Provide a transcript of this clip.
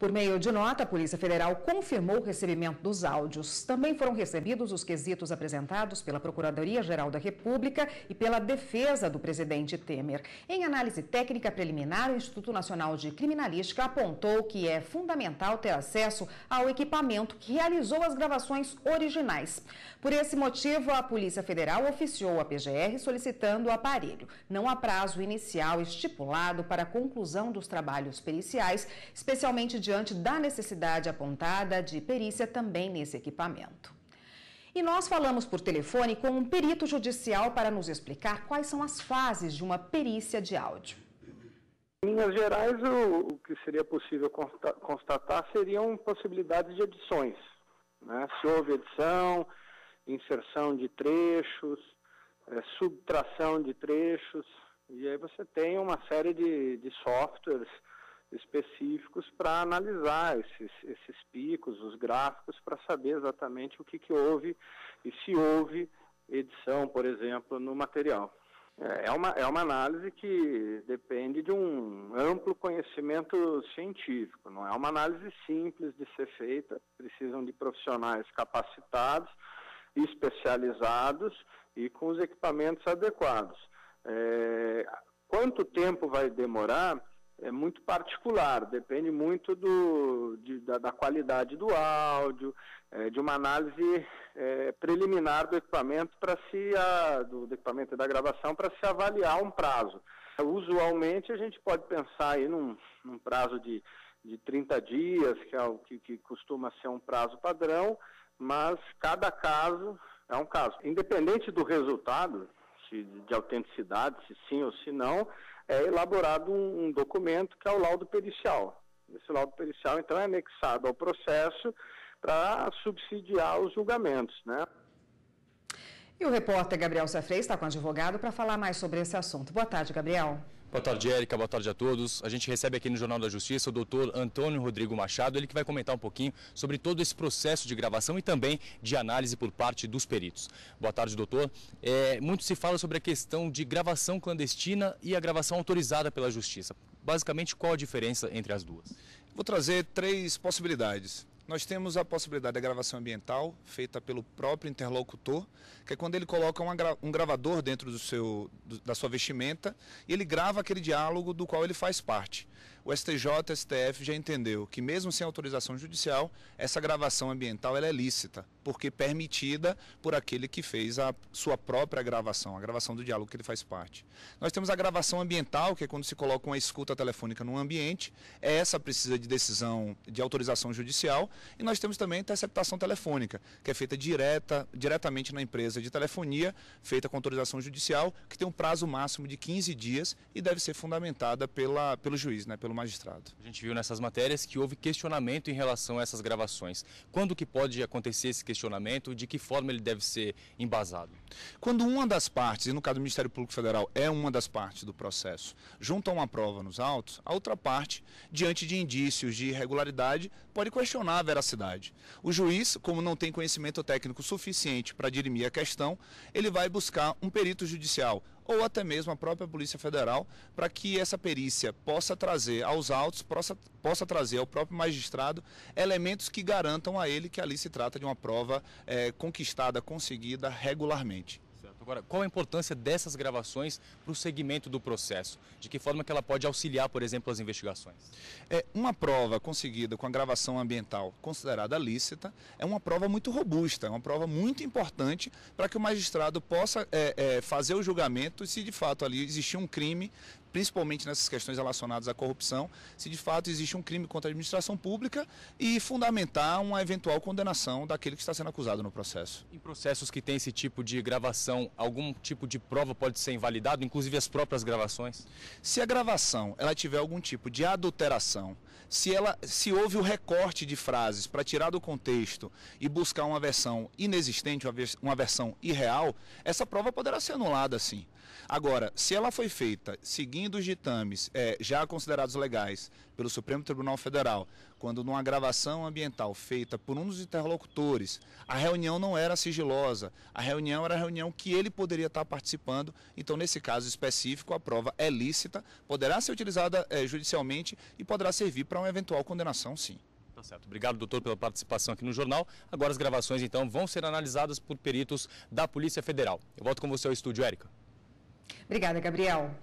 Por meio de nota, a Polícia Federal confirmou o recebimento dos áudios. Também foram recebidos os quesitos apresentados pela Procuradoria-Geral da República e pela defesa do presidente Temer. Em análise técnica preliminar, o Instituto Nacional de Criminalística apontou que é fundamental ter acesso ao equipamento que realizou as gravações originais. Por esse motivo, a Polícia Federal oficiou a PGR solicitando o aparelho. Não há prazo inicial estipulado para a conclusão dos trabalhos periciais, especialmente diante da necessidade apontada de perícia também nesse equipamento. E nós falamos por telefone com um perito judicial para nos explicar quais são as fases de uma perícia de áudio. Em linhas gerais, o que seria possível constatar seriam possibilidades de edições, né? Se houve edição, inserção de trechos, subtração de trechos, e aí você tem uma série de softwares específicos para analisar esses picos, os gráficos, para saber exatamente o que houve e se houve edição, por exemplo, no material. É uma análise que depende de um amplo conhecimento científico, não é uma análise simples de ser feita, precisam de profissionais capacitados, especializados e com os equipamentos adequados. Quanto tempo vai demorar é muito particular, depende muito da qualidade do áudio, de uma análise preliminar do equipamento do equipamento da gravação para se avaliar um prazo. Usualmente a gente pode pensar aí num prazo de 30 dias, que é o que costuma ser um prazo padrão, mas cada caso é um caso. Independente do resultado, de autenticidade, se sim ou se não, é elaborado um documento que é o laudo pericial. Esse laudo pericial, então, é anexado ao processo para subsidiar os julgamentos, né? E o repórter Gabriel Safrey está com o advogado para falar mais sobre esse assunto. Boa tarde, Gabriel. Boa tarde, Érica. Boa tarde a todos. A gente recebe aqui no Jornal da Justiça o doutor Antônio Rodrigo Machado, ele que vai comentar um pouquinho sobre todo esse processo de gravação e também de análise por parte dos peritos. Boa tarde, doutor. Muito se fala sobre a questão de gravação clandestina e a gravação autorizada pela Justiça. Basicamente, qual a diferença entre as duas? Vou trazer 3 possibilidades. Nós temos a possibilidade da gravação ambiental, feita pelo próprio interlocutor, que é quando ele coloca um gravador dentro da sua vestimenta e ele grava aquele diálogo do qual ele faz parte. O STJ e o STF já entendeu que mesmo sem autorização judicial, essa gravação ambiental ela é lícita, porque permitida por aquele que fez a sua própria gravação, a gravação do diálogo que ele faz parte. Nós temos a gravação ambiental, que é quando se coloca uma escuta telefônica num ambiente, essa precisa de decisão de autorização judicial, e nós temos também a interceptação telefônica, que é feita diretamente na empresa de telefonia, feita com autorização judicial, que tem um prazo máximo de 15 dias e deve ser fundamentada pelo juiz, né, pelo magistrado. A gente viu nessas matérias que houve questionamento em relação a essas gravações. Quando que pode acontecer esse questionamento? De que forma ele deve ser embasado? Quando uma das partes, e no caso do Ministério Público Federal é uma das partes do processo, junta uma prova nos autos, a outra parte, diante de indícios de irregularidade, pode questionar a veracidade. O juiz, como não tem conhecimento técnico suficiente para dirimir a questão, ele vai buscar um perito judicial ou até mesmo a própria Polícia Federal, para que essa perícia possa trazer aos autos, possa trazer ao próprio magistrado elementos que garantam a ele que ali se trata de uma prova conquistada, conseguida regularmente. Agora, qual a importância dessas gravações para o segmento do processo? De que forma que ela pode auxiliar, por exemplo, as investigações? Uma prova conseguida com a gravação ambiental considerada lícita é uma prova muito robusta, é uma prova muito importante para que o magistrado possa fazer o julgamento se de fato ali existir um crime, principalmente nessas questões relacionadas à corrupção, se de fato existe um crime contra a administração pública e fundamentar uma eventual condenação daquele que está sendo acusado no processo. Em processos que tem esse tipo de gravação, algum tipo de prova pode ser invalidado, inclusive as próprias gravações? Se a gravação ela tiver algum tipo de adulteração, se houve o recorte de frases para tirar do contexto e buscar uma versão inexistente, uma versão irreal, essa prova poderá ser anulada sim. Agora, se ela foi feita seguindo os ditames já considerados legais pelo Supremo Tribunal Federal, quando numa gravação ambiental feita por um dos interlocutores, a reunião não era sigilosa, a reunião era a reunião que ele poderia estar participando, então nesse caso específico a prova é lícita, poderá ser utilizada judicialmente e poderá servir para uma eventual condenação, sim. Tá certo. Obrigado, doutor, pela participação aqui no jornal. Agora as gravações, então, vão ser analisadas por peritos da Polícia Federal. Eu volto com você ao estúdio, Érica. Obrigada, Gabriel.